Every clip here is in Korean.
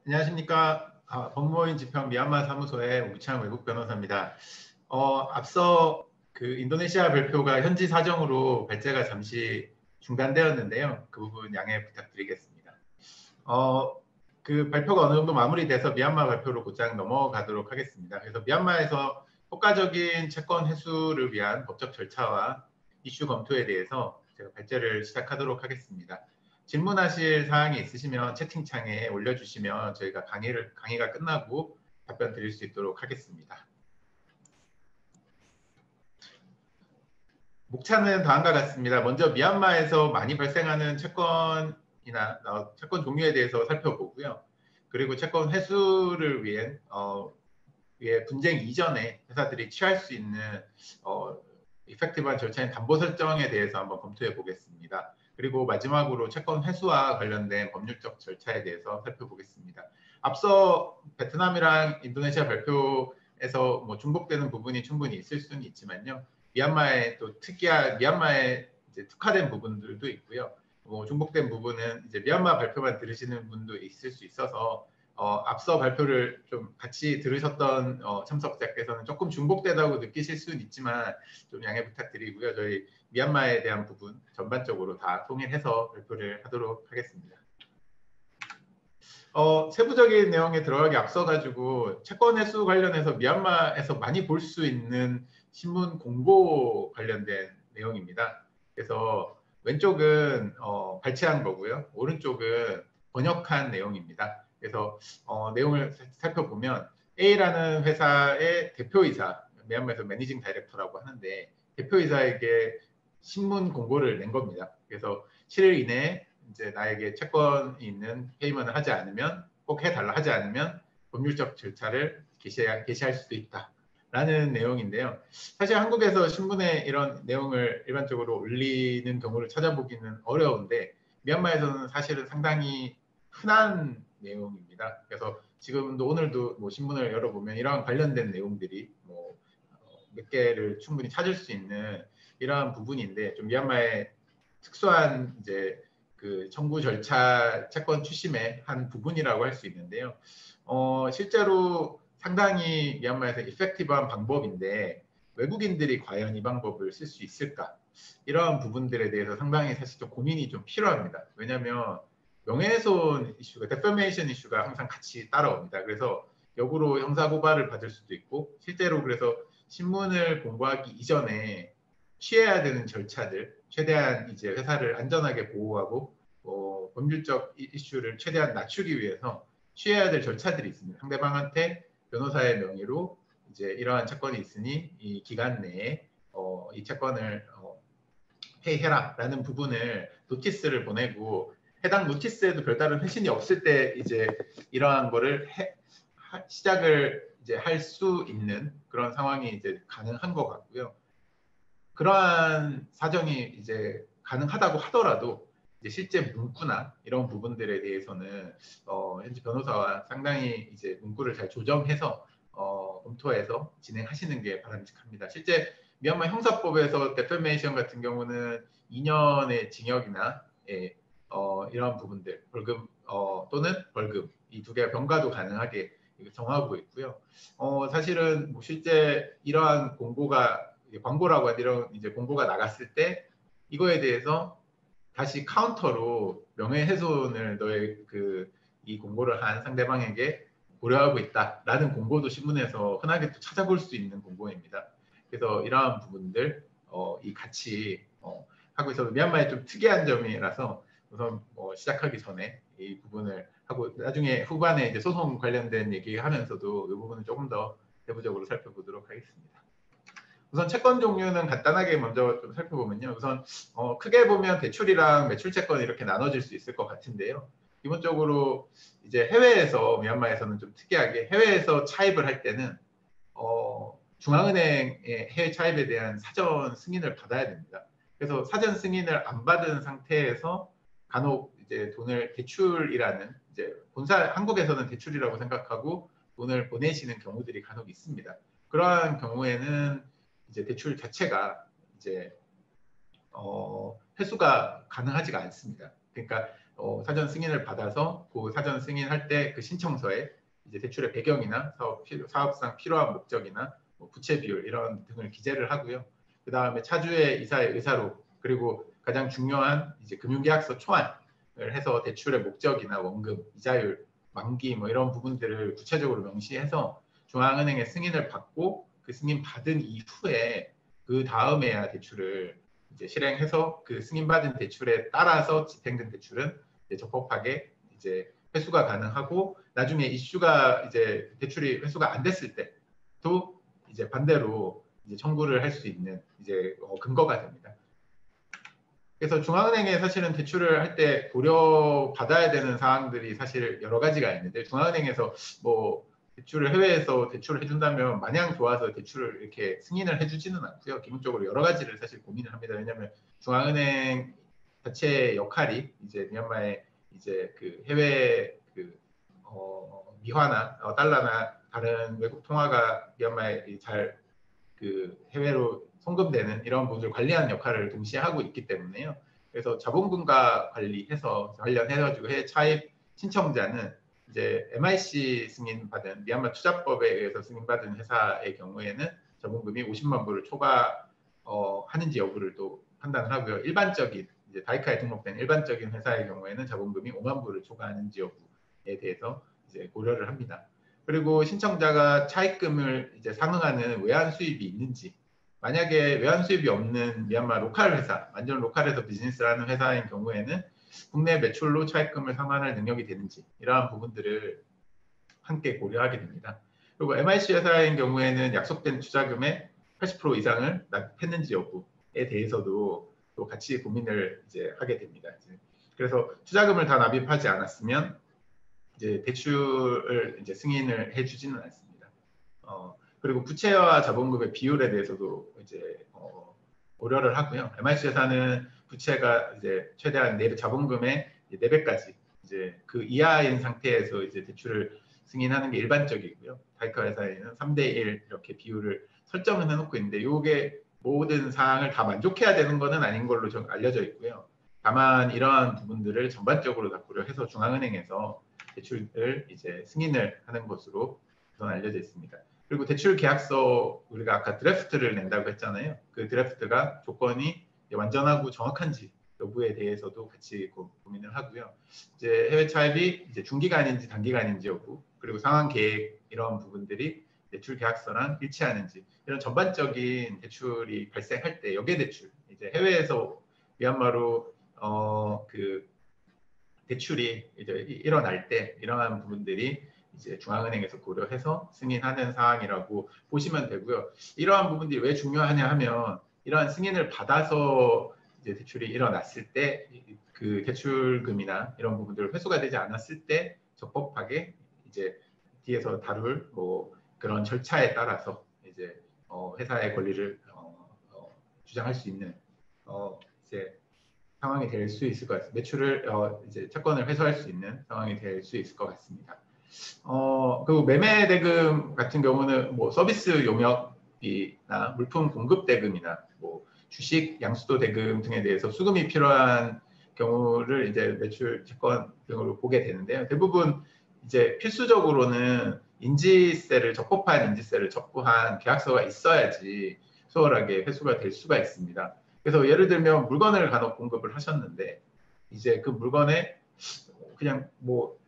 안녕하십니까. 법무법인 지평 미얀마 사무소의 우창 외국 변호사입니다. 앞서 그 인도네시아 발표가 현지 사정으로 발제가 잠시 중단되었는데요. 그 부분 양해 부탁드리겠습니다. 그 발표가 어느 정도 마무리돼서 미얀마 발표로 곧장 넘어가도록 하겠습니다. 그래서 미얀마에서 효과적인 채권 회수를 위한 법적 절차와 이슈 검토에 대해서 제가 발제를 시작하도록 하겠습니다. 질문하실 사항이 있으시면 채팅창에 올려주시면 저희가 강의가 끝나고 답변 드릴 수 있도록 하겠습니다. 목차는 다음과 같습니다. 먼저 미얀마에서 많이 발생하는 채권 종류에 대해서 살펴보고요. 그리고 채권 회수를 위해 분쟁 이전에 회사들이 취할 수 있는 이펙티브한 절차인 담보 설정에 대해서 한번 검토해 보겠습니다. 그리고 마지막으로 채권 회수와 관련된 법률적 절차에 대해서 살펴보겠습니다. 앞서 베트남이랑 인도네시아 발표에서 뭐 중복되는 부분이 충분히 있을 수는 있지만요. 미얀마에 이제 특화된 부분들도 있고요. 뭐 중복된 부분은 이제 미얀마 발표만 들으시는 분도 있을 수 있어서 앞서 발표를 좀 같이 들으셨던 참석자께서는 조금 중복되다고 느끼실 수는 있지만 좀 양해 부탁드리고요. 저희 미얀마에 대한 부분 전반적으로 다 통일해서 발표를 하도록 하겠습니다. 세부적인 내용에 들어가기 앞서가지고 채권 회수 관련해서 미얀마에서 많이 볼 수 있는 신문 공고 관련된 내용입니다. 그래서 왼쪽은 발췌한 거고요. 오른쪽은 번역한 내용입니다. 그래서 내용을 살펴보면 A라는 회사의 대표이사, 미얀마에서 매니징 다이렉터라고 하는데 대표이사에게 신문 공고를 낸 겁니다. 그래서 7일 이내에 이제 나에게 채권이 있는 페이먼을 하지 않으면 꼭 해달라 하지 않으면 법률적 절차를 개시할 수도 있다라는 내용인데요. 사실 한국에서 신문에 이런 내용을 일반적으로 올리는 경우를 찾아보기는 어려운데 미얀마에서는 사실은 상당히 흔한 내용입니다. 그래서 지금도 오늘도 뭐 신문을 열어보면 이러한 관련된 내용들이 뭐 몇 개를 충분히 찾을 수 있는 이러한 부분인데 좀 미얀마의 특수한 이제 그 청구 절차 채권 추심의 한 부분이라고 할 수 있는데요. 실제로 상당히 미얀마에서 이펙티브한 방법인데 외국인들이 과연 이 방법을 쓸 수 있을까? 이러한 부분들에 대해서 상당히 사실 좀 고민이 좀 필요합니다. 왜냐하면 명예훼손 이슈가, 데퍼메이션 이슈가 항상 같이 따라옵니다. 그래서 역으로 형사고발을 받을 수도 있고 실제로 그래서 신문을 공고하기 이전에 취해야 되는 절차들, 최대한 이제 회사를 안전하게 보호하고 법률적 이슈를 최대한 낮추기 위해서 취해야 될 절차들이 있습니다. 상대방한테 변호사의 명의로 이제 이러한 채권이 있으니 이 기간 내에 이 채권을 회의해라라는 부분을 노티스를 보내고 해당 노티스에도 별다른 회신이 없을 때 이제 이러한 거를 시작을 이제 할 수 있는 그런 상황이 이제 가능한 것 같고요. 그러한 사정이 이제 가능하다고 하더라도 이제 실제 문구나 이런 부분들에 대해서는 현지 변호사와 상당히 이제 문구를 잘 조정해서 검토해서 진행하시는 게 바람직합니다. 실제 미얀마 형사법에서 데퍼메이션 같은 경우는 2년의 징역이나 이런 부분들 벌금 또는 벌금 이 두 개가 병가도 가능하게 정하고 있고요. 사실은 뭐 실제 이러한 광고라고 하는 이런 이제 공고가 나갔을 때 이거에 대해서 다시 카운터로 명예훼손을 너의 이 공고를 한 상대방에게 고려하고 있다라는 공고도 신문에서 흔하게 또 찾아볼 수 있는 공고입니다. 그래서 이러한 부분들 이 같이 하고 있어서 미얀마의 좀 특이한 점이라서 우선 시작하기 전에 이 부분을 하고 나중에 후반에 이제 소송 관련된 얘기하면서도 이 부분을 조금 더 세부적으로 살펴보도록 하겠습니다. 우선 채권 종류는 간단하게 먼저 좀 살펴보면요. 우선 크게 보면 대출이랑 매출채권 이렇게 나눠질 수 있을 것 같은데요. 기본적으로 이제 해외에서 미얀마에서는 좀 특이하게 해외에서 차입을 할 때는 중앙은행의 해외 차입에 대한 사전 승인을 받아야 됩니다. 그래서 사전 승인을 안 받은 상태에서 간혹 이제 돈을 대출이라는 이제 한국에서는 대출이라고 생각하고 돈을 보내시는 경우들이 간혹 있습니다. 그러한 경우에는 이제 대출 자체가 이제 회수가 가능하지가 않습니다. 그러니까 사전 승인을 받아서 그 사전 승인할 때 그 신청서에 이제 대출의 배경이나 사업상 필요한 목적이나 뭐 부채 비율 이런 등을 기재를 하고요. 그 다음에 차주의 이사의 의사로 그리고 가장 중요한 이제 금융계약서 초안을 해서 대출의 목적이나 원금, 이자율, 만기 뭐 이런 부분들을 구체적으로 명시해서 중앙은행의 승인을 받고 그 승인 받은 이후에 그 다음에야 대출을 이제 실행해서 그 승인받은 대출에 따라서 집행된 대출은 이제 적법하게 이제 회수가 가능하고 나중에 이슈가 이제 대출이 회수가 안 됐을 때도 이제 반대로 이제 청구를 할 수 있는 이제 근거가 됩니다. 그래서 중앙은행에 사실은 대출을 할 때 고려받아야 되는 사항들이 사실 여러 가지가 있는데 중앙은행에서 뭐 대출을 해외에서 대출을 해준다면 마냥 좋아서 대출을 이렇게 승인을 해주지는 않고요. 기본적으로 여러 가지를 사실 고민을 합니다. 왜냐하면 중앙은행 자체의 역할이 이제 미얀마의 이제 그 해외 그 미화나 달러나 다른 외국 통화가 미얀마에 잘 그 해외로 송금되는 이런 부분을 관리하는 역할을 동시에 하고 있기 때문에요. 그래서 자본금과 관리해서 관련해가지고 해외 차입 신청자는 이제 MIC 승인받은 미얀마 투자법에 의해서 승인받은 회사의 경우에는 자본금이 50만 불을 초과하는지 여부를 또 판단을 하고요. 일반적인 이제 다이카에 등록된 일반적인 회사의 경우에는 자본금이 5만 불을 초과하는지 여부에 대해서 이제 고려를 합니다. 그리고 신청자가 차입금을 이제 상응하는 외환 수입이 있는지, 만약에 외환 수입이 없는 미얀마 로컬 회사, 완전 로컬에서 비즈니스를 하는 회사인 경우에는 국내 매출로 차입금을 상환할 능력이 되는지 이러한 부분들을 함께 고려하게 됩니다. 그리고 MIC 회사인 경우에는 약속된 투자금의 80% 이상을 납입했는지 여부에 대해서도 또 같이 고민을 이제 하게 됩니다. 그래서 투자금을 다 납입하지 않았으면 이제 대출을 이제 승인을 해주지는 않습니다. 그리고 부채와 자본금의 비율에 대해서도 이제 고려를 하고요. MIC 회사는 부채가 이제 최대한 자본금의 4배까지 이제 그 이하인 상태에서 이제 대출을 승인하는 게 일반적이고요. 다이카 회사에는 3대1 이렇게 비율을 설정을 해놓고 있는데 이게 모든 사항을 다 만족해야 되는 것은 아닌 걸로 좀 알려져 있고요. 다만 이러한 부분들을 전반적으로 다 고려해서 중앙은행에서 대출을 이제 승인을 하는 것으로 우선 알려져 있습니다. 그리고 대출 계약서 우리가 아까 드래프트를 낸다고 했잖아요. 그 드래프트가 조건이 완전하고 정확한지 여부에 대해서도 같이 고민을 하고요. 이제 해외 차입이 이제 중기간인지 단기간인지 여부, 그리고 상환 계획 이런 부분들이 대출 계약서랑 일치하는지 이런 전반적인 대출이 발생할 때 역외 대출, 이제 해외에서 미얀마로 그 대출이 이제 일어날 때 이러한 부분들이 이제 중앙은행에서 고려해서 승인하는 사항이라고 보시면 되고요. 이러한 부분들이 왜 중요하냐 하면 이러한 승인을 받아서 이제 대출이 일어났을 때 그 대출금이나 이런 부분들 회수가 되지 않았을 때 적법하게 이제 뒤에서 다룰 뭐 그런 절차에 따라서 이제 회사의 권리를 주장할 수 있는 이제 상황이 될 수 있을 것 같습니다. 매출을 이제 채권을 회수할 수 있는 상황이 될 수 있을 것 같습니다. 그리고 매매 대금 같은 경우는 뭐 서비스 용역비나 물품 공급 대금이나 뭐 주식 양수도 대금 등에 대해서 수금이 필요한 경우를 이제 매출 채권 등으로 보게 되는데요. 대부분 이제 필수적으로는 적법한 인지세를 납부한 계약서가 있어야지 수월하게 회수가 될 수가 있습니다. 그래서 예를 들면 물건을 간혹 공급을 하셨는데 이제 그 물건에 그냥 뭐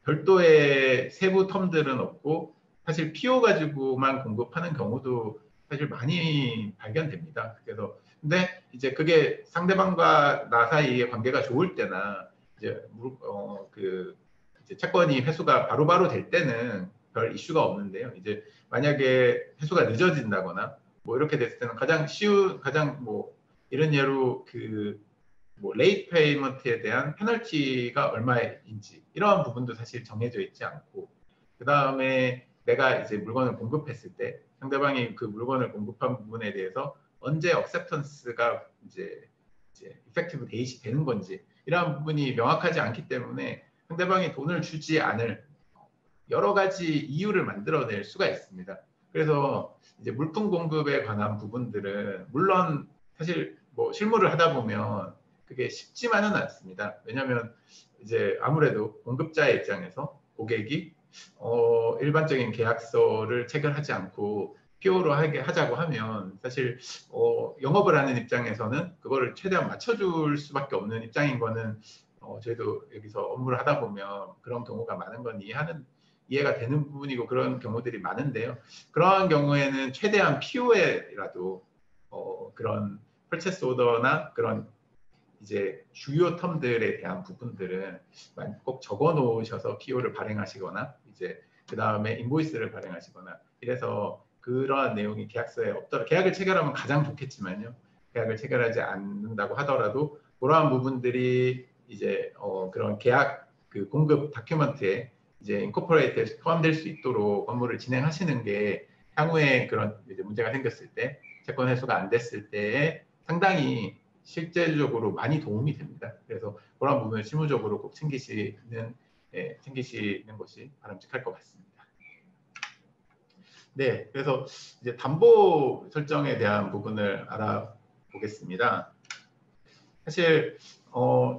별도의 세부 텀들은 없고 사실 PO 가지고만 공급하는 경우도 사실 많이 발견됩니다. 그래서 근데 이제 그게 상대방과 나 사이의 관계가 좋을 때나 이제 이제 채권이 회수가 바로바로 될 때는 별 이슈가 없는데요. 이제 만약에 회수가 늦어진다거나 뭐 이렇게 됐을 때는 가장 뭐 이런 예로 뭐 레이트 페이먼트에 대한 페널티가 얼마인지 이러한 부분도 사실 정해져 있지 않고 그 다음에 내가 이제 물건을 공급했을 때 상대방이 그 물건을 공급한 부분에 대해서 언제 억셉턴스가 이제 이펙티브 데이시 되는 건지 이러한 부분이 명확하지 않기 때문에 상대방이 돈을 주지 않을 여러 가지 이유를 만들어낼 수가 있습니다. 그래서 이제 물품 공급에 관한 부분들은 물론 사실 뭐 실무를 하다 보면 그게 쉽지만은 않습니다. 왜냐하면 이제 아무래도 공급자의 입장에서 고객이 일반적인 계약서를 체결하지 않고 PO로 하자고 하면 사실 영업을 하는 입장에서는 그거를 최대한 맞춰줄 수밖에 없는 입장인 거는 저희도 여기서 업무를 하다 보면 그런 경우가 많은 건 이해가 되는 부분이고 그런 경우들이 많은데요. 그러한 경우에는 최대한 PO에라도 그런 퍼체스 오더나 그런 이제 주요 텀들에 대한 부분들은 꼭 적어 놓으셔서 PO를 발행하시거나 이제 그 다음에 인보이스를 발행하시거나 이래서 그러한 내용이 계약서에 없더라도 계약을 체결하면 가장 좋겠지만요. 계약을 체결하지 않는다고 하더라도 그러한 부분들이 이제 그런 계약 그 공급 다큐멘트에 이제 인코퍼레이트에 포함될 수 있도록 업무를 진행하시는 게 향후에 그런 이제 문제가 생겼을 때 채권 회수가 안 됐을 때에 상당히 실제적으로 많이 도움이 됩니다. 그래서 그런 부분을 실무적으로 꼭 챙기시는 것이 바람직할 것 같습니다. 네, 그래서 이제 담보 설정에 대한 부분을 알아보겠습니다. 사실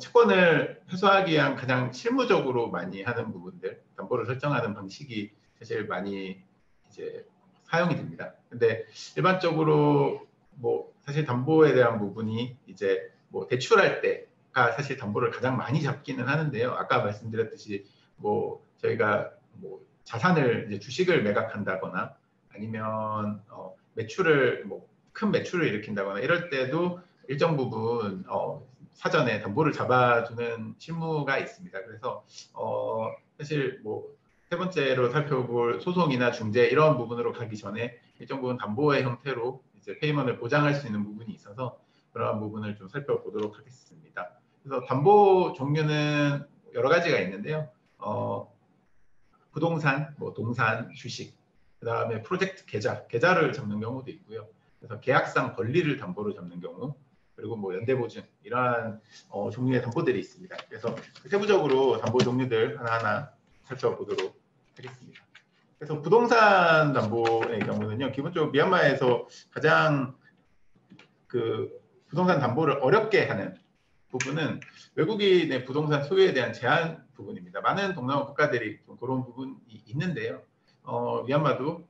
채권을 회수하기 위한 가장 실무적으로 많이 하는 부분들, 담보를 설정하는 방식이 사실 많이 이제 사용이 됩니다. 근데 일반적으로 뭐 사실 담보에 대한 부분이 이제 뭐 대출할 때가 사실 담보를 가장 많이 잡기는 하는데요. 아까 말씀드렸듯이 뭐 저희가 뭐 자산을 이제 주식을 매각한다거나 아니면 매출을 뭐 큰 매출을 일으킨다거나 이럴 때도 일정 부분 사전에 담보를 잡아주는 실무가 있습니다. 그래서 사실 뭐 세 번째로 살펴볼 소송이나 중재 이런 부분으로 가기 전에 일정 부분 담보의 형태로 이제 페이먼을 보장할 수 있는 부분이 있어서 그러한 부분을 좀 살펴보도록 하겠습니다. 그래서 담보 종류는 여러 가지가 있는데요. 부동산, 뭐 동산, 주식, 그 다음에 프로젝트 계좌를 잡는 경우도 있고요. 그래서 계약상 권리를 담보로 잡는 경우, 그리고 뭐 연대보증 이러한 종류의 담보들이 있습니다. 그래서 세부적으로 담보 종류들 하나하나 살펴보도록 하겠습니다. 그래서 부동산 담보의 경우는요, 기본적으로 미얀마에서 가장 그 부동산 담보를 어렵게 하는 부분은 외국인의 부동산 소유에 대한 제한 부분입니다. 많은 동남아 국가들이 좀 그런 부분이 있는데요. 미얀마도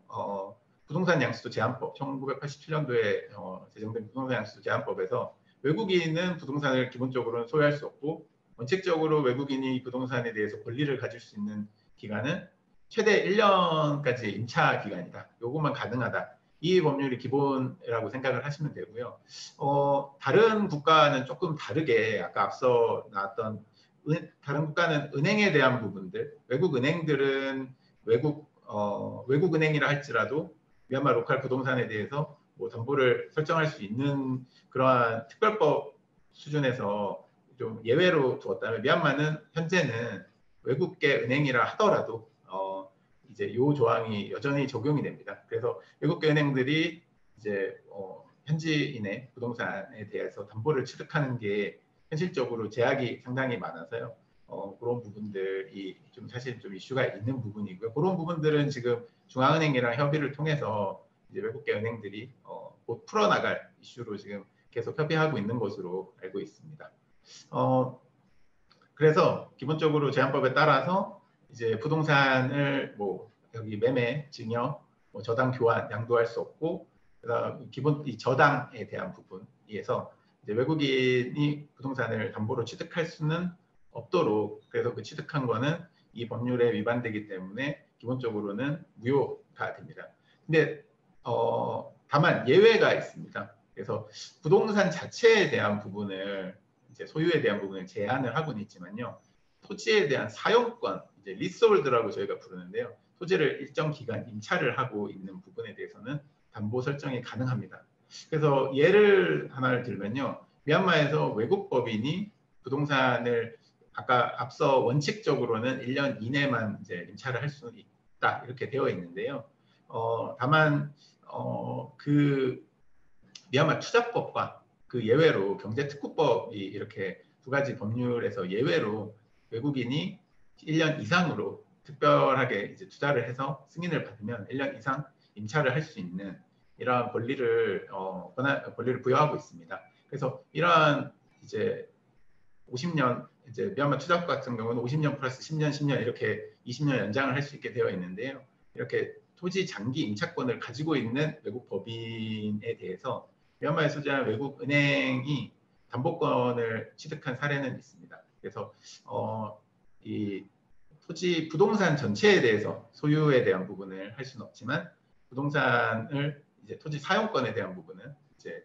부동산 양수도 제한법 1987년도에 제정된 부동산 양수도 제한법에서 외국인은 부동산을 기본적으로는 소유할 수 없고 원칙적으로 외국인이 부동산에 대해서 권리를 가질 수 있는 기간은 최대 1년까지 임차 기간이다. 요것만 가능하다. 이 법률이 기본이라고 생각을 하시면 되고요. 다른 국가는 조금 다르게 아까 앞서 나왔던 다른 국가는 은행에 대한 부분들, 외국 은행들은 외국 은행이라 할지라도 미얀마 로컬 부동산에 대해서 뭐 담보를 설정할 수 있는 그러한 특별법 수준에서 좀 예외로 두었다면 미얀마는 현재는 외국계 은행이라 하더라도 이제 요 조항이 여전히 적용이 됩니다. 그래서 외국계 은행들이 이제 현지인의 부동산에 대해서 담보를 취득하는 게 현실적으로 제약이 상당히 많아서요. 그런 부분들이 좀 사실 좀 이슈가 있는 부분이고요. 그런 부분들은 지금 중앙은행이랑 협의를 통해서 이제 외국계 은행들이 곧 풀어나갈 이슈로 지금 계속 협의하고 있는 것으로 알고 있습니다. 그래서 기본적으로 제한법에 따라서 이제 부동산을 뭐 여기 매매, 증여, 뭐 저당 교환 양도할 수 없고 그다음 기본 이 저당에 대한 부분에서 이제 외국인이 부동산을 담보로 취득할 수는 없도록 그래서 그 취득한 거는 이 법률에 위반되기 때문에 기본적으로는 무효가 됩니다. 근데 다만 예외가 있습니다. 그래서 부동산 자체에 대한 부분을 이제 소유에 대한 부분을 제한을 하고는 있지만요. 토지에 대한 사용권, 이제 리스홀드라고 저희가 부르는데요. 토지를 일정 기간 임차를 하고 있는 부분에 대해서는 담보 설정이 가능합니다. 그래서 예를 하나를 들면요. 미얀마에서 외국 법인이 부동산을 아까 앞서 원칙적으로는 1년 이내만 이제 임차를 할 수 있다 이렇게 되어 있는데요. 다만 그 미얀마 투자법과 그 예외로 경제특구법이 이렇게 두 가지 법률에서 예외로 외국인이 1년 이상으로 특별하게 이제 투자를 해서 승인을 받으면 1년 이상 임차를 할 수 있는 이러한 권리를 부여하고 있습니다. 그래서 이러한 이제 50년 이제 미얀마 투자국 같은 경우는 50년 플러스 10년, 10년 이렇게 20년 연장을 할 수 있게 되어 있는데요. 이렇게 토지 장기 임차권을 가지고 있는 외국 법인에 대해서 미얀마에 소재한 외국 은행이 담보권을 취득한 사례는 있습니다. 그래서 이 토지 부동산 전체에 대해서 소유에 대한 부분을 할 수는 없지만 부동산을 이제 토지 사용권에 대한 부분은 이제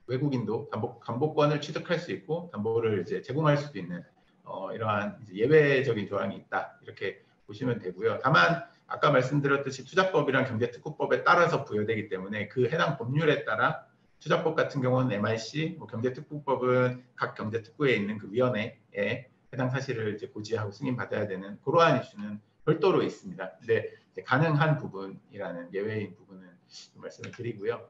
외국인도 담보권을 취득할 수 있고 담보를 이제 제공할 수도 있는 이러한 이제 예외적인 조항이 있다 이렇게 보시면 되고요. 다만 아까 말씀드렸듯이 투자법이랑 경제특구법에 따라서 부여되기 때문에 그 해당 법률에 따라 투자법 같은 경우는 MIC, 경제특구법은 각 경제특구에 있는 그 위원회에 해당 사실을 이제 고지하고 승인받아야 되는 그러한 이슈는 별도로 있습니다. 근데 가능한 부분이라는 예외인 부분은 말씀을 드리고요.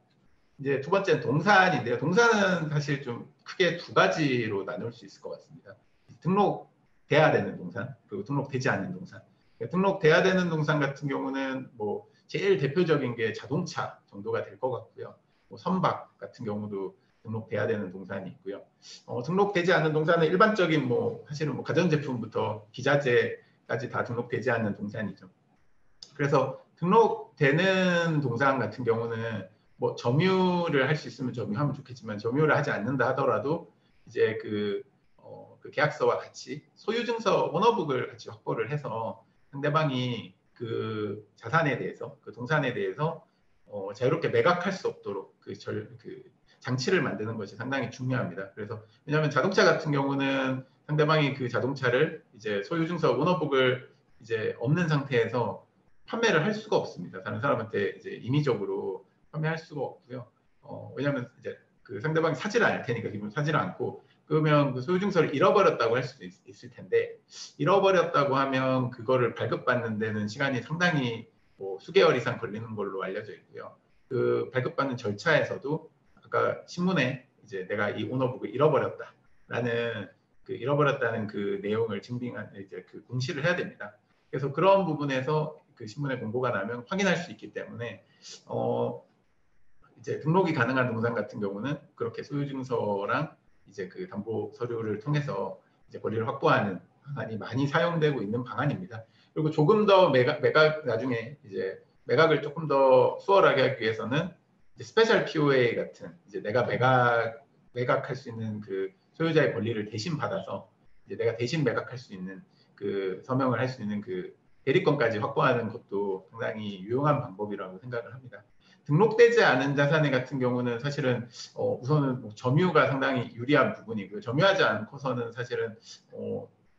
이제 두 번째는 동산인데요. 동산은 사실 좀 크게 두 가지로 나눌 수 있을 것 같습니다. 등록돼야 되는 동산, 그리고 등록되지 않는 동산. 등록돼야 되는 동산 같은 경우는 뭐 제일 대표적인 게 자동차 정도가 될 것 같고요. 선박 같은 경우도 등록돼야 되는 동산이 있고요. 등록되지 않는 동산은 일반적인 사실은 가전제품부터 기자재까지 다 등록되지 않는 동산이죠. 그래서 등록되는 동산 같은 경우는 점유를 할 수 있으면 점유하면 좋겠지만 점유를 하지 않는다 하더라도 이제 그 계약서와 같이 소유증서 오너북을 같이 확보를 해서 상대방이 그 자산에 대해서 그 동산에 대해서 자유롭게 매각할 수 없도록 그 장치를 만드는 것이 상당히 중요합니다. 그래서 왜냐하면 자동차 같은 경우는 상대방이 그 자동차를 이제 소유증서 오너북을 이제 없는 상태에서 판매를 할 수가 없습니다. 다른 사람한테 이제 임의적으로 판매할 수가 없고요. 왜냐하면 이제 그 상대방이 사지를 않을 테니까 기본 사지를 않고 그러면 그 소유증서를 잃어버렸다고 할 수도 있을 텐데 잃어버렸다고 하면 그거를 발급받는 데는 시간이 상당히 수개월 이상 걸리는 걸로 알려져 있고요. 그 발급받는 절차에서도 아까 신문에 이제 내가 이 오너북을 잃어버렸다라는 잃어버렸다는 그 내용을 증빙한 이제 그 공시를 해야 됩니다. 그래서 그런 부분에서 그 신문에 공고가 나면 확인할 수 있기 때문에 이제 등록이 가능한 동산 같은 경우는 그렇게 소유증서랑 이제 그 담보 서류를 통해서 이제 권리를 확보하는 방안이 많이 사용되고 있는 방안입니다. 그리고 조금 더 매각 나중에 이제 매각을 조금 더 수월하게 하기 위해서는 이제 스페셜 POA 같은 이제 내가 매각할 수 있는 그 소유자의 권리를 대신 받아서 이제 내가 대신 매각할 수 있는 그 서명을 할 수 있는 그 대리권까지 확보하는 것도 상당히 유용한 방법이라고 생각을 합니다. 등록되지 않은 자산 같은 경우는 사실은 우선은 점유가 상당히 유리한 부분이고요. 점유하지 않고서는 사실은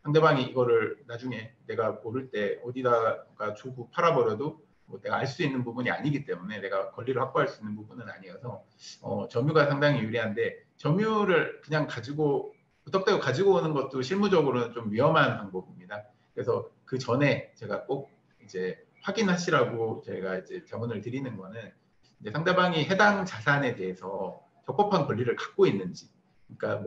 상대방이 이거를 나중에 내가 모를 때 어디다가 주고 팔아버려도 내가 알 수 있는 부분이 아니기 때문에 내가 권리를 확보할 수 있는 부분은 아니어서 점유가 상당히 유리한데 점유를 그냥 무턱대고 가지고 오는 것도 실무적으로는 좀 위험한 방법입니다. 그래서 그 전에 제가 꼭 이제 확인하시라고 제가 이제 자문을 드리는 거는 이제 상대방이 해당 자산에 대해서 적법한 권리를 갖고 있는지, 그러니까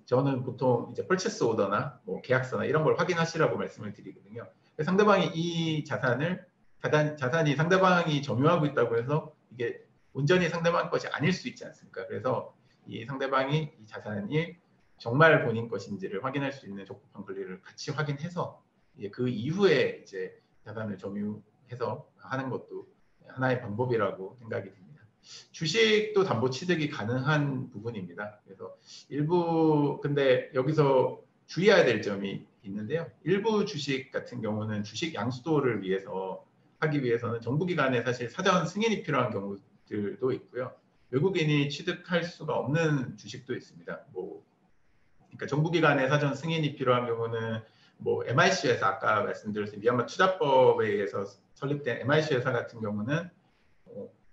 저는 보통 이제 펄체스 오더나 계약서나 이런 걸 확인하시라고 말씀을 드리거든요. 상대방이 이 자산이 상대방이 점유하고 있다고 해서 이게 온전히 상대방 것이 아닐 수 있지 않습니까? 그래서 이 상대방이 이 자산이 정말 본인 것인지를 확인할 수 있는 적법한 권리를 같이 확인해서 그 이후에 이제 자산을 점유해서 하는 것도 하나의 방법이라고 생각이 듭니다. 주식도 담보 취득이 가능한 부분입니다. 그래서 근데 여기서 주의해야 될 점이 있는데요. 일부 주식 같은 경우는 주식 양수도를 하기 위해서는 정부기관에 사실 사전 승인이 필요한 경우들도 있고요. 외국인이 취득할 수가 없는 주식도 있습니다. 그러니까 정부기관의 사전 승인이 필요한 경우는 MIC 회사 아까 말씀드렸듯이 미얀마 투자법에 의해서 설립된 MIC 회사 같은 경우는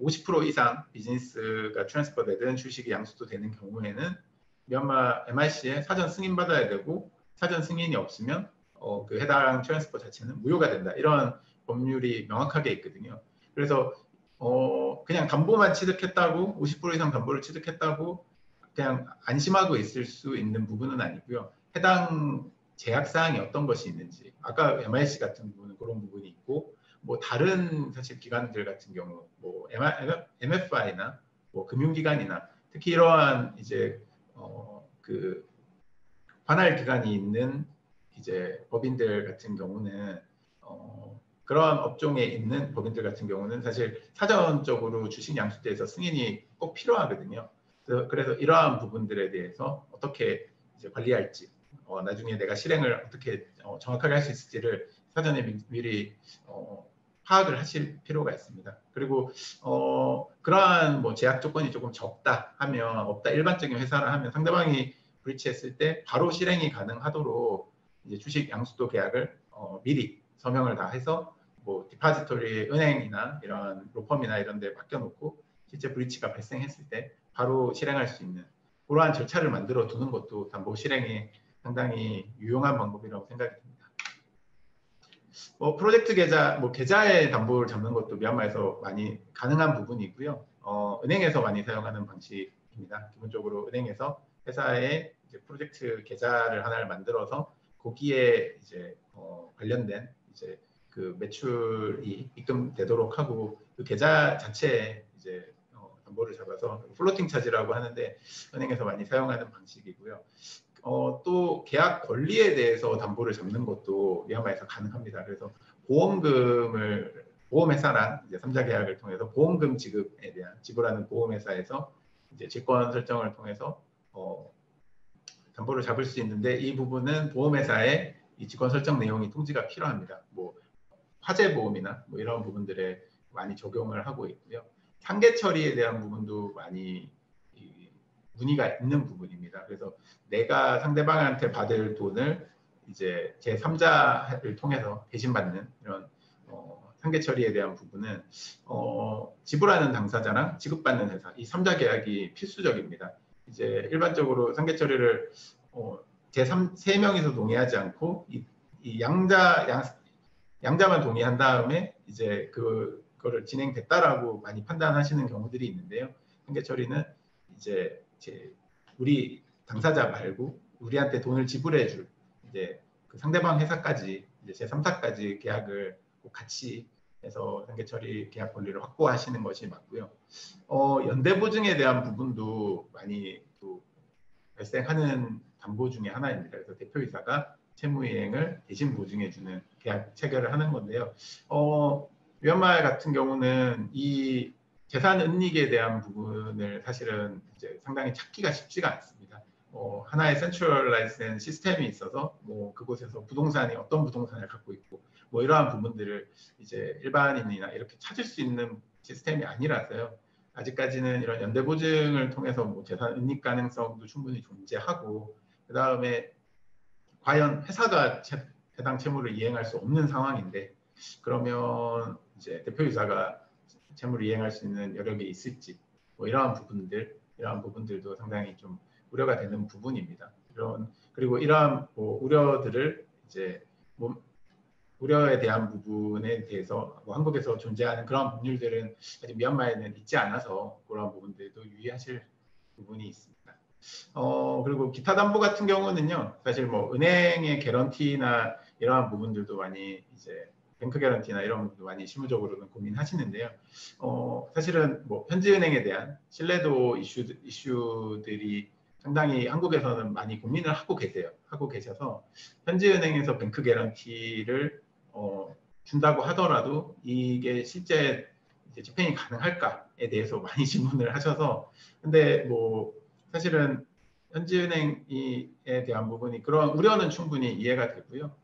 50% 이상 비즈니스가 트랜스퍼 되든 주식이 양수도 되는 경우에는 미얀마 MIC에 사전 승인 받아야 되고 사전 승인이 없으면 그 해당 트랜스퍼 자체는 무효가 된다. 이런 법률이 명확하게 있거든요. 그래서 그냥 담보만 취득했다고 50% 이상 담보를 취득했다고 그냥 안심하고 있을 수 있는 부분은 아니고요. 해당 제약 사항이 어떤 것이 있는지 아까 MIC 같은 부분은 그런 부분이 있고 다른 사실 기관들 같은 경우 MFI나 금융기관이나 특히 이러한 이제 그 관할 기관이 있는 이제 법인들 같은 경우는 그런 업종에 있는 법인들 같은 경우는 사실 사전적으로 주식 양수대에서 승인이 꼭 필요하거든요. 그래서 이러한 부분들에 대해서 어떻게 이제 관리할지, 나중에 내가 실행을 어떻게 정확하게 할 수 있을지를 사전에 미리 파악을 하실 필요가 있습니다. 그리고 그러한 뭐 제약 조건이 조금 적다 하면, 없다, 일반적인 회사를 하면 상대방이 브리치했을 때 바로 실행이 가능하도록 이제 주식 양수도 계약을 미리 서명을 다 해서 뭐 디파지토리 은행이나 이런 로펌이나 이런 데 맡겨놓고 실제 브리치가 발생했을 때 바로 실행할 수 있는 그러한 절차를 만들어 두는 것도 담보 실행에 상당히 유용한 방법이라고 생각이 듭니다. 프로젝트 계좌, 계좌의 담보를 잡는 것도 미얀마에서 많이 가능한 부분이고요. 은행에서 많이 사용하는 방식입니다. 기본적으로 은행에서 회사에 이제 프로젝트 계좌를 하나를 만들어서 거기에 이제 관련된 이제 그 매출이 입금되도록 하고 그 계좌 자체에 이제 담보를 잡아서 플로팅 차지라고 하는데 은행에서 많이 사용하는 방식이고요. 또 계약 권리에 대해서 담보를 잡는 것도 미얀마에서 가능합니다. 그래서 보험회사랑 이제 3자 계약을 통해서 보험금 지급에 대한 지불하는 보험회사에서 이제 직권 설정을 통해서 담보를 잡을 수 있는데 이 부분은 보험회사의 이 직권 설정 내용이 통지가 필요합니다. 뭐 화재 보험이나 뭐 이런 부분들에 많이 적용을 하고 있고요. 상계 처리에 대한 부분도 많이 문의가 있는 부분입니다. 그래서 내가 상대방한테 받을 돈을 이제 제3자를 통해서 대신받는 이런 상계 처리에 대한 부분은 지불하는 당사자랑 지급받는 회사 이 3자 계약이 필수적입니다. 이제 일반적으로 상계 처리를 제3명이서 동의하지 않고 이 양자만 동의한 다음에 이제 그거를 진행됐다라고 많이 판단하시는 경우들이 있는데요. 상계 처리는 이제 우리 당사자 말고 우리한테 돈을 지불해줄 이제 그 상대방 회사까지 이제 제3사까지 계약을 꼭 같이 해서 상계 처리 계약 권리를 확보하시는 것이 맞고요. 연대 보증에 대한 부분도 많이 또 발생하는 담보 중에 하나입니다. 그래서 대표이사가 채무이행을 대신 보증해주는 계약 체결을 하는 건데요. 미얀마 같은 경우는 이 재산 은닉에 대한 부분을 사실은 이제 상당히 찾기가 쉽지가 않습니다. 하나의 센트럴라이즈된 시스템이 있어서 그곳에서 부동산이 어떤 부동산을 갖고 있고 이러한 부분들을 이제 일반인이나 이렇게 찾을 수 있는 시스템이 아니라서요. 아직까지는 이런 연대 보증을 통해서 재산 은닉 가능성도 충분히 존재하고 그 다음에 과연 회사가 해당 채무를 이행할 수 없는 상황인데 그러면 이제 대표이사가 채무를 이행할 수 있는 여력이 있을지 이러한 부분들도 상당히 좀 우려가 되는 부분입니다. 그리고 이러한 우려들을 이제 우려에 대한 부분에 대해서 한국에서 존재하는 그런 법률들은 아직 미얀마에는 있지 않아서 그런 부분들도 유의하실 부분이 있습니다. 그리고 기타 담보 같은 경우는요, 사실 은행의 개런티나 이러한 부분들도 많이 이제 뱅크 개런티나 이런 부분도 많이 실무적으로는 고민하시는데요. 사실은 현지은행에 대한 신뢰도 이슈들이 상당히 한국에서는 많이 고민을 하고 계셔서 현지은행에서 뱅크 개런티를 준다고 하더라도 이게 실제 이제 집행이 가능할까에 대해서 많이 질문을 하셔서 근데 사실은 현지은행에 대한 부분이 그런 우려는 충분히 이해가 되고요.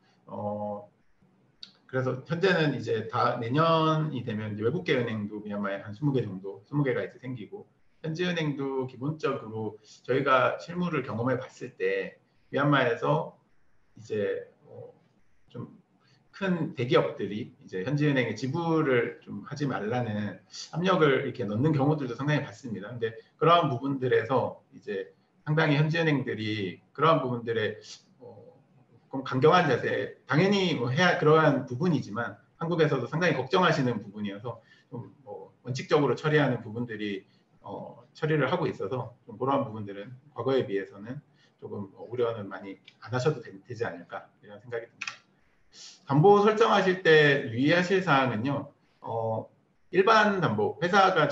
그래서 현재는 이제 다 내년이 되면 이제 외국계 은행도 미얀마에 한 20개 정도, 20개가 이제 생기고 현지은행도 기본적으로 저희가 실무를 경험해 봤을 때 미얀마에서 이제 좀 큰 대기업들이 이제 현지은행에 지불을 좀 하지 말라는 압력을 이렇게 넣는 경우들도 상당히 봤습니다. 근데 그러한 부분들에서 이제 상당히 현지은행들이 그러한 부분들에 강경한 자세, 당연히 해야 그러한 부분이지만 한국에서도 상당히 걱정하시는 부분이어서 좀 원칙적으로 처리하는 부분들이 처리를 하고 있어서 좀 그러한 부분들은 과거에 비해서는 조금 우려는 많이 안 하셔도 되지 않을까 이런 생각이 듭니다. 담보 설정하실 때 유의하실 사항은요. 일반 담보, 회사가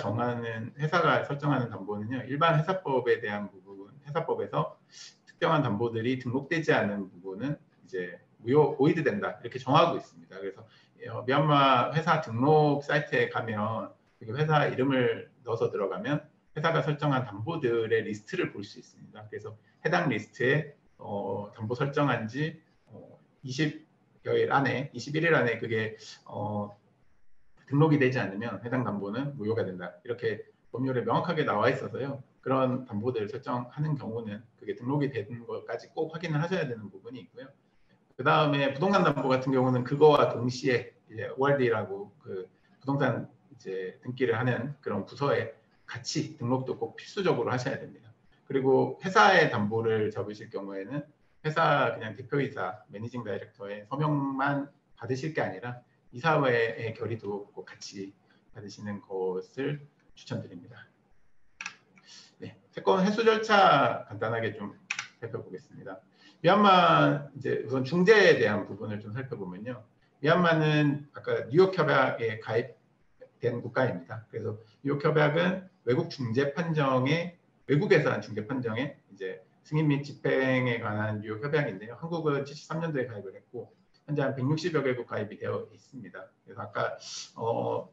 설정하는 담보는요. 일반 회사법에 대한 부분, 회사법에서 특정한 담보들이 등록되지 않은 부분은 이제 무효 보이드된다 이렇게 정하고 있습니다. 그래서 미얀마 회사 등록 사이트에 가면 회사 이름을 넣어서 들어가면 회사가 설정한 담보들의 리스트를 볼 수 있습니다. 그래서 해당 리스트에 담보 설정한 지 20여일 안에 21일 안에 그게 등록이 되지 않으면 해당 담보는 무효가 된다. 이렇게 법률에 명확하게 나와 있어서요. 그런 담보들을 설정하는 경우는 그게 등록이 되는 것까지 꼭 확인을 하셔야 되는 부분이 있고요. 그 다음에 부동산 담보 같은 경우는 그거와 동시에 이제 ORD라고 그 부동산 이제 등기를 하는 그런 부서에 같이 등록도 꼭 필수적으로 하셔야 됩니다. 그리고 회사의 담보를 잡으실 경우에는 회사 그냥 대표이사, 매니징 다이렉터의 서명만 받으실 게 아니라 이사회의 결의도 꼭 같이 받으시는 것을 추천드립니다. 네, 채권 회수 절차 간단하게 좀 살펴보겠습니다. 미얀마 이제 우선 중재에 대한 부분을 좀 살펴보면요. 미얀마는 아까 뉴욕 협약에 가입된 국가입니다. 그래서 뉴욕 협약은 외국 중재 판정에 외국에서 한 중재 판정에 이제 승인 및 집행에 관한 뉴욕 협약인데요. 한국은 73년도에 가입을 했고 현재 한 160여 개국 가입이 되어 있습니다. 그래서 아까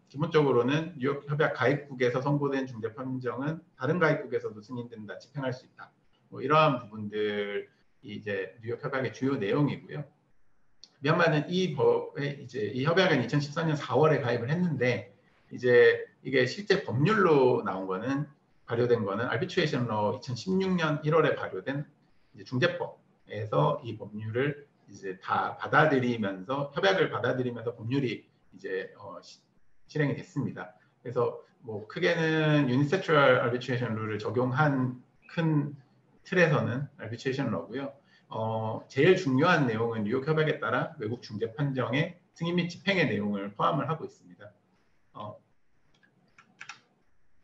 기본적으로는 뉴욕 협약 가입국에서 선고된 중재 판정은 다른 가입국에서도 승인된다, 집행할 수 있다. 뭐 이러한 부분들이 이제 뉴욕 협약의 주요 내용이고요. 미얀마는 이 협약은 2014년 4월에 가입을 했는데 이제 이게 실제 법률로 나온 거는 발효된 거는 알비트레이션 러 2016년 1월에 발효된 이제 중재법에서 이 법률을 이제 다 받아들이면서 협약을 받아들이면서 법률이 이제 실행이 됐습니다. 그래서 뭐 크게는 유니세트럴 알비트레이션 룰을 적용한 큰 틀에서는 알비트레이션 러고요. 제일 중요한 내용은 뉴욕 협약에 따라 외국 중재 판정의 승인 및 집행의 내용을 포함을 하고 있습니다.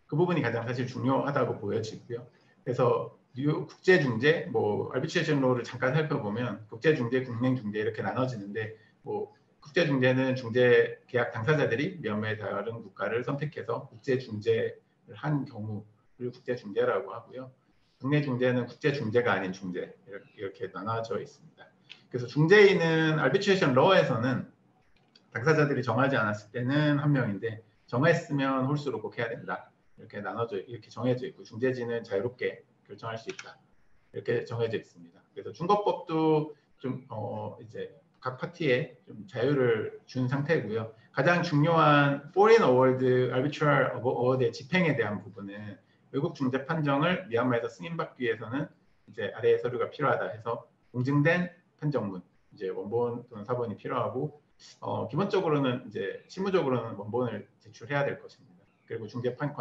그 부분이 가장 사실 중요하다고 보여지고요. 그래서 뉴욕 국제 중재, 뭐 알비트레이션 로를 잠깐 살펴보면 국제 중재, 국내 중재 이렇게 나눠지는데 뭐 국제 중재는 중재 계약 당사자들이 미얀마의 다른 국가를 선택해서 국제 중재를 한 경우를 국제 중재라고 하고요. 국내 중재는 국제 중재가 아닌 중재 이렇게 나눠져 있습니다. 그래서 중재인은 알비트레이션 러에서는 당사자들이 정하지 않았을 때는 한 명인데 정했으면 홀수로 꼭 해야 된다. 이렇게 정해져 있고 중재진은 자유롭게 결정할 수 있다. 이렇게 정해져 있습니다. 그래서 중거법도 좀 이제 각 파티에 좀 자유를 준 상태고요. 가장 중요한 Foreign Award Arbitral Award의 집행에 대한 부분은 외국 중재 판정을 미얀마에서 승인받기 위해서는 이제 아래의 서류가 필요하다 해서 공증된 판정문, 이제 원본 또는 사본이 필요하고 기본적으로는 이제 실무적으로는 원본을 제출해야 될 것입니다. 그리고 중재판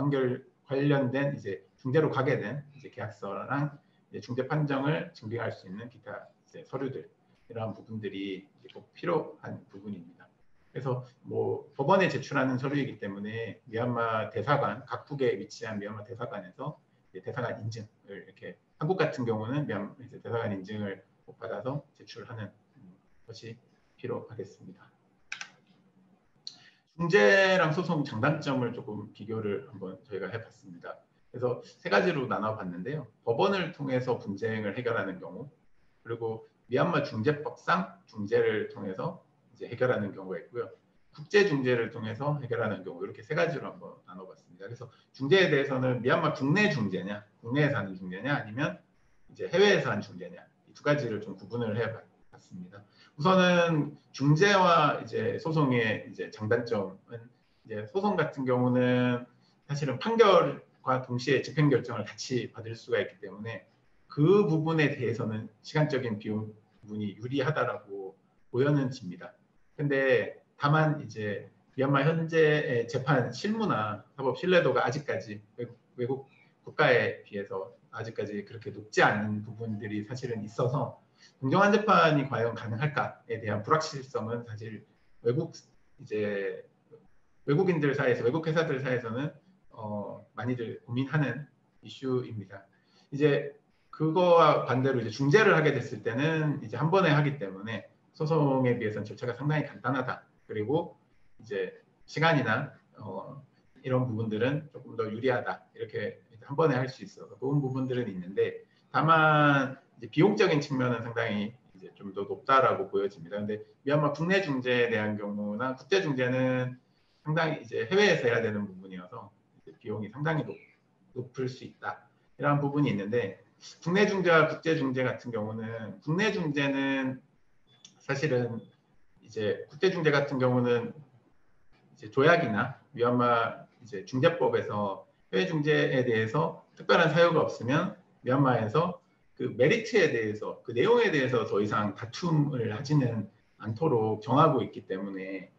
관련된 이제 중재로 가게 된 이제 계약서랑 이제 중재 판정을 증빙할 수 있는 기타 이제 서류들 이러한 부분들이 이제 꼭 필요한 부분입니다. 그래서 뭐 법원에 제출하는 서류이기 때문에 미얀마 대사관 각국에 위치한 미얀마 대사관에서 이제 대사관 인증을 이렇게 한국 같은 경우는 이제 대사관 인증을 꼭 받아서 제출하는 것이 필요하겠습니다. 중재랑 소송 장단점을 조금 비교를 한번 저희가 해봤습니다. 그래서 세 가지로 나눠봤는데요. 법원을 통해서 분쟁을 해결하는 경우, 그리고 미얀마 중재법상 중재를 통해서 이제 해결하는 경우가 있고요. 국제 중재를 통해서 해결하는 경우 이렇게 세 가지로 한번 나눠봤습니다. 그래서 중재에 대해서는 미얀마 국내 중재냐, 국내에서 하는 중재냐, 아니면 이제 해외에서 하는 중재냐 이 두 가지를 좀 구분을 해봤습니다. 우선은 중재와 이제 소송의 이제 장단점은 이제 소송 같은 경우는 사실은 판결과 동시에 집행 결정을 같이 받을 수가 있기 때문에 그 부분에 대해서는 시간적인 부분이 유리하다라고 보여집니다. 근데 다만 이제 미얀마 현재의 재판 실무나 사법 신뢰도가 아직까지 외국 국가에 비해서 아직까지 그렇게 높지 않은 부분들이 사실은 있어서 공정한 재판이 과연 가능할까에 대한 불확실성은 사실 외국인들 사이에서 외국 회사들 사이에서는 많이들 고민하는 이슈입니다. 이제 그거와 반대로 이제 중재를 하게 됐을 때는 이제 한 번에 하기 때문에 소송에 비해서는 절차가 상당히 간단하다. 그리고 이제 시간이나 이런 부분들은 조금 더 유리하다. 이렇게 한 번에 할 수 있어서 그런 부분들은 있는데 다만 이제 비용적인 측면은 상당히 이제 좀 더 높다라고 보여집니다. 근데 미얀마 국내 중재에 대한 경우나 국제 중재는 상당히 이제 해외에서 해야 되는 부분이어서 이제 비용이 상당히 높을 수 있다. 이런 부분이 있는데 국내 중재와 국제 중재 같은 경우는 국내 중재는 사실은 이제 국제 중재 같은 경우는 이제 조약이나 미얀마 이제 중재법에서 해외 중재에 대해서 특별한 사유가 없으면 미얀마에서 그 메리트에 대해서 그 내용에 대해서 더 이상 다툼을 하지는 않도록 정하고 있기 때문에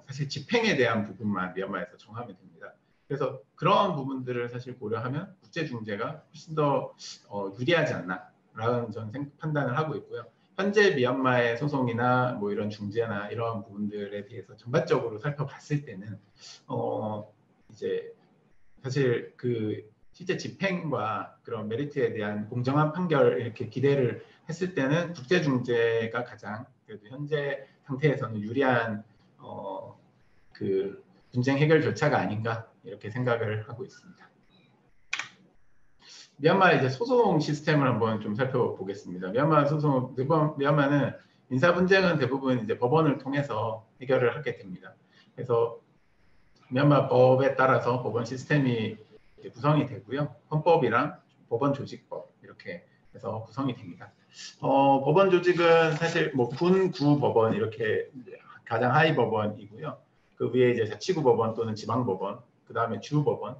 사실 집행에 대한 부분만 미얀마에서 정하면 됩니다. 그래서 그런 부분들을 사실 고려하면 국제 중재가 훨씬 더 유리하지 않나라는 저는 판단을 하고 있고요. 현재 미얀마의 소송이나 뭐 이런 중재나 이런 부분들에 대해서 전반적으로 살펴봤을 때는 이제 사실 그 실제 집행과 그런 메리트에 대한 공정한 판결 이렇게 기대를 했을 때는 국제 중재가 가장 그래도 현재 상태에서는 유리한 그 분쟁 해결 절차가 아닌가 이렇게 생각을 하고 있습니다. 미얀마 이제 소송 시스템을 한번 좀 살펴보겠습니다. 미얀마는 민사 분쟁은 대부분 이제 법원을 통해서 해결을 하게 됩니다. 그래서 미얀마 법에 따라서 법원 시스템이 구성이 되고요. 헌법이랑 법원 조직법 이렇게 해서 구성이 됩니다. 법원 조직은 사실 뭐 군, 구 법원 이렇게 가장 하위 법원이고요. 그 위에 이제 자치구 법원 또는 지방 법원, 그 다음에 주 법원,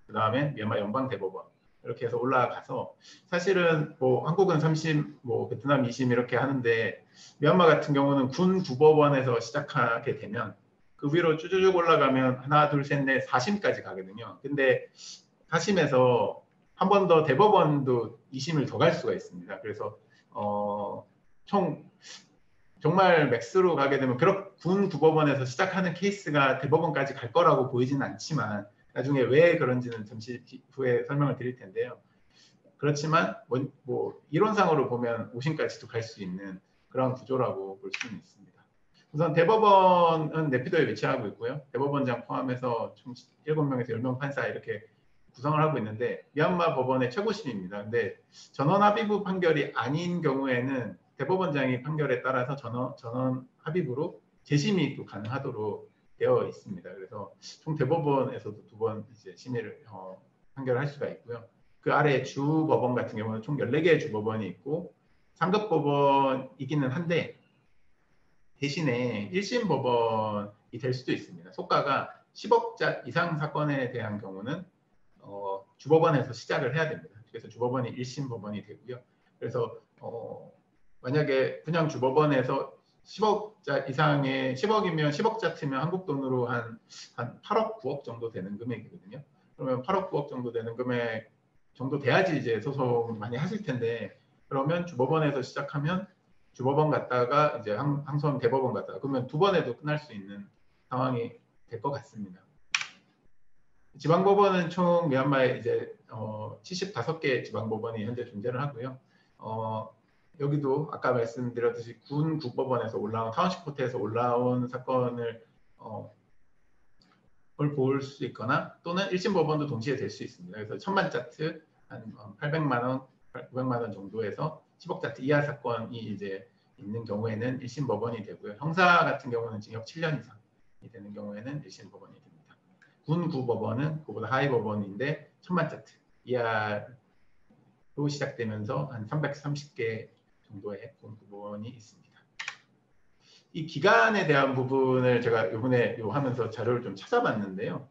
그 다음에 미얀마 연방 대법원 이렇게 해서 올라가서 사실은 뭐 한국은 3심, 뭐 베트남 2심 이렇게 하는데 미얀마 같은 경우는 군 구법원에서 시작하게 되면 그 위로 쭈쭈쭉 올라가면 하나, 둘, 셋, 넷, 4심까지 가거든요. 근데 4심에서 한 번 더 대법원도 2심을 더 갈 수가 있습니다. 그래서 총 정말 맥스로 가게 되면 군 구법원에서 시작하는 케이스가 대법원까지 갈 거라고 보이지는 않지만 나중에 왜 그런지는 잠시 후에 설명을 드릴 텐데요. 그렇지만 뭐 이론상으로 보면 5심까지도 갈 수 있는 그런 구조라고 볼 수는 있습니다. 우선 대법원은 네피도에 위치하고 있고요. 대법원장 포함해서 총 7명에서 10명 판사 이렇게 구성을 하고 있는데 미얀마 법원의 최고심입니다. 근데 전원 합의부 판결이 아닌 경우에는 대법원장이 판결에 따라서 전원 합의부로 재심이 또 가능하도록 되어 있습니다. 그래서 총 대법원에서도 2번 이제 심의를 판결할 수가 있고요. 그 아래 주법원 같은 경우는 총 14개의 주법원이 있고 상급 법원이기는 한데 대신에 1심 법원이 될 수도 있습니다. 속가가 10억자 이상 사건에 대한 경우는 주법원에서 시작을 해야 됩니다. 그래서 주법원이 1심 법원이 되고요. 그래서 만약에 그냥 주법원에서 10억자 이상의 10억이면 10억자 트면 한국 돈으로 한 8억 9억 정도 되는 금액이거든요. 그러면 8억 9억 정도 되는 금액 정도 돼야지 이제 소송 많이 하실 텐데 그러면 주법원에서 시작하면 주법원 갔다가 이제 항소하면 대법원 갔다가 그러면 2번에도 끝날 수 있는 상황이 될 것 같습니다. 지방법원은 총 미얀마에 이제 75개 지방법원이 현재 존재를 하고요. 여기도 아까 말씀드렸듯이 군 국법원에서 올라온 타운십 코트에서 올라온 사건을 볼 수 있거나 또는 1심 법원도 동시에 될 수 있습니다. 그래서 1000만 자트 한 800만 원, 900만 원 정도에서 10억 자트 이하 사건이 이제 있는 경우에는 1심 법원이 되고요. 형사 같은 경우는 징역 7년 이상이 되는 경우에는 1심 법원이 됩니다. 군 구법원은 그보다 하위 법원인데 1000만 자트 이하로 시작되면서 한 330개 정도의 군 구법원이 있습니다. 이 기간에 대한 부분을 제가 이번에 하면서 자료를 좀 찾아봤는데요.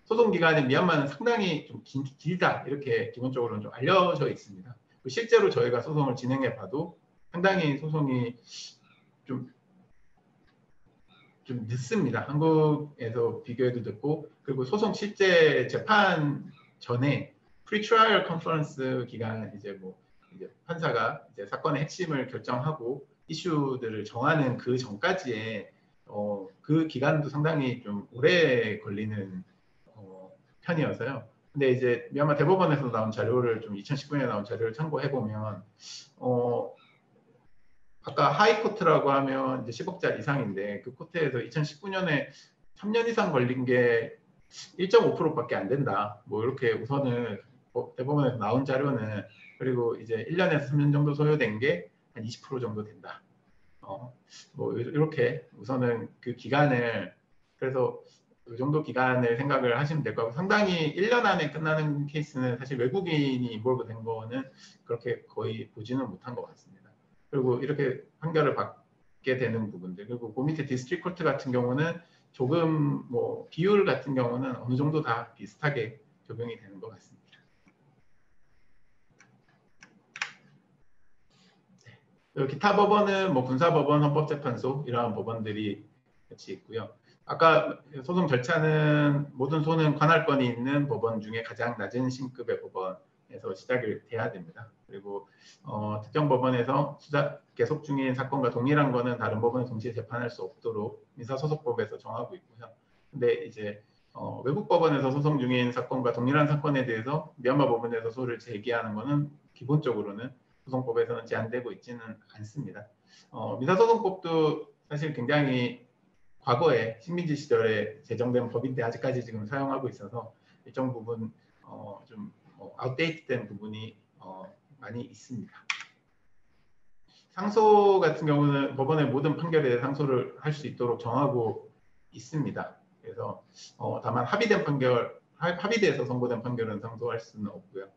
소송 기간이 미얀마는 상당히 좀 길다 이렇게 기본적으로는 좀 알려져 있습니다. 실제로 저희가 소송을 진행해 봐도 상당히 소송이 좀 늦습니다. 한국에서 비교해도 늦고 그리고 소송 실제 재판 전에 프리트라이얼 컨퍼런스 기간 이제 판사가 이제 사건의 핵심을 결정하고 이슈들을 정하는 그 전까지의 그 기간도 상당히 좀 오래 걸리는 편이어서요. 근데 이제 미얀마 대법원에서 나온 자료를 좀 2019년에 나온 자료를 참고해 보면 아까 하이코트라고 하면 이제 10억짜리 이상인데 그 코트에서 2019년에 3년 이상 걸린 게 1.5%밖에 안 된다. 뭐 이렇게 우선은 대법원에서 나온 자료는 그리고 이제 1년에서 3년 정도 소요된 게 한 20% 정도 된다. 뭐 이렇게 우선은 그 기간을, 그래서 이 정도 기간을 생각을 하시면 될 거고, 상당히 1년 안에 끝나는 케이스는 사실 외국인이 인볼브 된 거는 그렇게 거의 보지는 못한 것 같습니다. 그리고 이렇게 판결을 받게 되는 부분들, 그리고 그 밑에 디스트릭 코트 같은 경우는 조금 뭐 비율 같은 경우는 어느 정도 다 비슷하게 적용이 되는 것 같습니다. 기타 법원은 뭐 군사법원, 헌법재판소 이러한 법원들이 같이 있고요. 아까 소송 절차는 모든 소는 관할권이 있는 법원 중에 가장 낮은 신급의 법원에서 시작이 돼야 됩니다. 그리고 특정 법원에서 수사 계속 중인 사건과 동일한 거는 다른 법원에 동시에 재판할 수 없도록 민사소송법에서 정하고 있고요. 근데 이제 외국 법원에서 소송 중인 사건과 동일한 사건에 대해서 미얀마 법원에서 소를 제기하는 거는 기본적으로는 소송법에서는 제한되고 있지는 않습니다. 민사소송법도 사실 굉장히 과거에 식민지 시절에 제정된 법인데 아직까지 지금 사용하고 있어서 일정 부분 좀 아웃데이트된 부분이 많이 있습니다. 상소 같은 경우는 법원의 모든 판결에 상소를 할 수 있도록 정하고 있습니다. 그래서 다만 합의돼서 선고된 판결은 상소할 수는 없고요.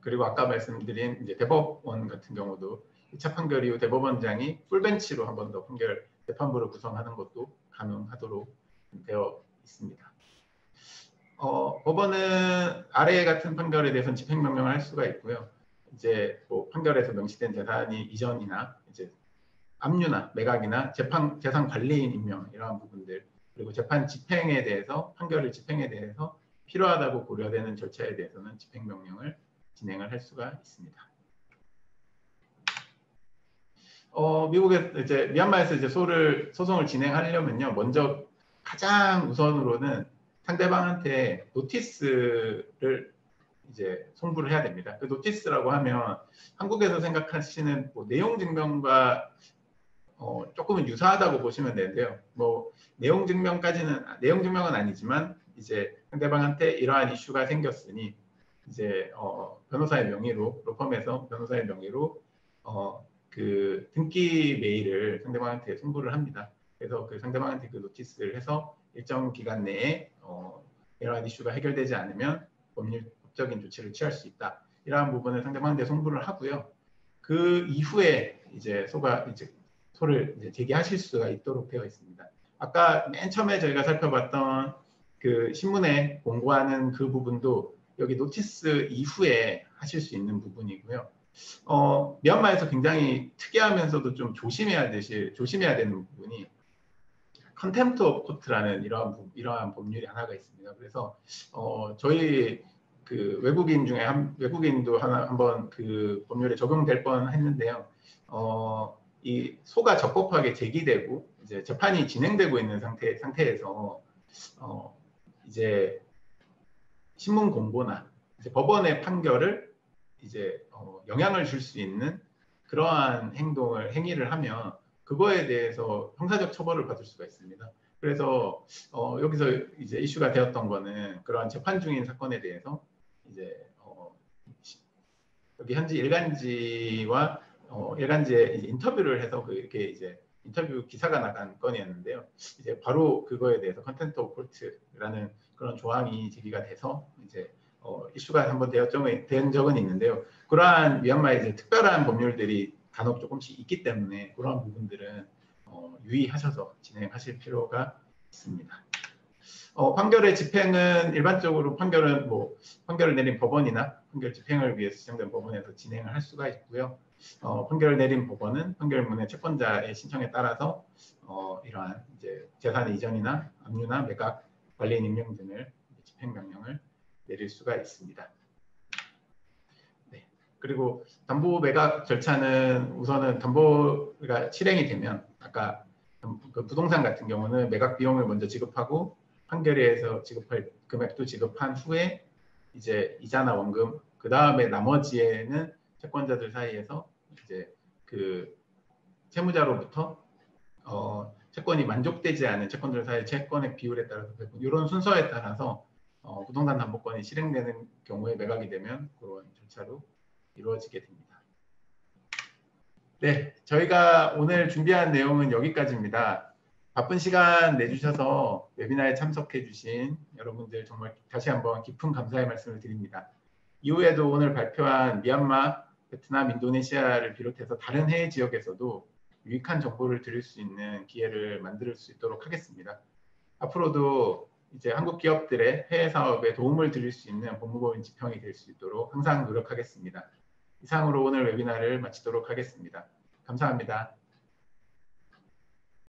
그리고 아까 말씀드린 이제 대법원 같은 경우도 1차 판결 이후 대법원장이 풀벤치로 한 번 더 판결 재판부를 구성하는 것도 가능하도록 되어 있습니다. 법원은 아래 같은 판결에 대해서는 집행명령을 할 수가 있고요. 이제 뭐 판결에서 명시된 재산이 이전이나 이제 압류나 매각이나 재산 관리인 임명 이러한 부분들, 그리고 재판 집행에 대해서 판결을 집행에 대해서 필요하다고 고려되는 절차에 대해서는 집행명령을 진행을 할 수가 있습니다. 미국에 이제 미얀마에서 이제 소송을 진행하려면요, 먼저 가장 우선으로는 상대방한테 노티스를 이제 송부를 해야 됩니다. 그 노티스라고 하면 한국에서 생각하시는 뭐 내용 증명과 조금은 유사하다고 보시면 되는데요. 뭐 내용 증명은 아니지만 이제 상대방한테 이러한 이슈가 생겼으니 이제 변호사의 명의로, 로펌에서 변호사의 명의로 그 등기メ일을 상대방한테 송부를 합니다. 그래서 그 상대방한테 그 노티스를 해서 일정 기간 내에 이러한 이슈가 해결되지 않으면 법적인 조치를 취할 수 있다. 이러한 부분을 상대방한테 송부를 하고요. 그 이후에 이제 소를 이제 제기하실 수가 있도록 되어 있습니다. 아까 맨 처음에 저희가 살펴봤던 그 신문에 공고하는 그 부분도 여기 노티스 이후에 하실 수 있는 부분이고요. 미얀마에서 굉장히 특이하면서도 좀 조심해야 되는 부분이 컨템프트 오브 코트라는 이러한 법률이 하나가 있습니다. 그래서 저희 그 외국인도 한번 그 법률에 적용될 뻔했는데요. 이 소가 적법하게 제기되고 이제 재판이 진행되고 있는 상태에서 이제 신문 공고나 이제 법원의 판결을 이제 영향을 줄 수 있는 그러한 행위를 하면 그거에 대해서 형사적 처벌을 받을 수가 있습니다. 그래서 여기서 이제 이슈가 되었던 거는 그러한 재판 중인 사건에 대해서 이제 여기 현지 일간지와 일간지에 인터뷰를 해서 이렇게 이제 인터뷰 기사가 나간 건이었는데요. 이제 바로 그거에 대해서 컨텐트 오브 콜트라는 그런 조항이 제기가 돼서 이제 이슈가 한번 된 적은 있는데요. 그러한 미얀마의 이제 특별한 법률들이 간혹 조금씩 있기 때문에 그러한 부분들은 유의하셔서 진행하실 필요가 있습니다. 판결의 집행은 일반적으로 판결을 내린 법원이나 판결 집행을 위해서 지정된 법원에서 진행을 할 수가 있고요. 판결을 내린 법원은 판결문의 채권자의 신청에 따라서 이러한 이제 재산 이전이나 압류나 매각, 관리인 임명 등을 집행명령을 내릴 수가 있습니다. 네. 그리고 담보 매각 절차는 우선은 담보가 실행이 되면 아까 그 부동산 같은 경우는 매각 비용을 먼저 지급하고 판결에서 지급할 금액도 지급한 후에 이제 이자나 원금, 그 다음에 나머지에는 채권자들 사이에서 이제 그 채무자로부터 채권이 만족되지 않은 채권들 사이 채권의 비율에 따라서 이런 순서에 따라서 부동산 담보권이 실행되는 경우에 매각이 되면 그런 2차로 이루어지게 됩니다. 네, 저희가 오늘 준비한 내용은 여기까지입니다. 바쁜 시간 내주셔서 웨비나에 참석해 주신 여러분들 정말 다시 한번 깊은 감사의 말씀을 드립니다. 이후에도 오늘 발표한 미얀마, 베트남, 인도네시아를 비롯해서 다른 해외 지역에서도 유익한 정보를 드릴 수 있는 기회를 만들 수 있도록 하겠습니다. 앞으로도 이제 한국 기업들의 해외 사업에 도움을 드릴 수 있는 법무법인 지평이 될 수 있도록 항상 노력하겠습니다. 이상으로 오늘 웨비나를 마치도록 하겠습니다. 감사합니다.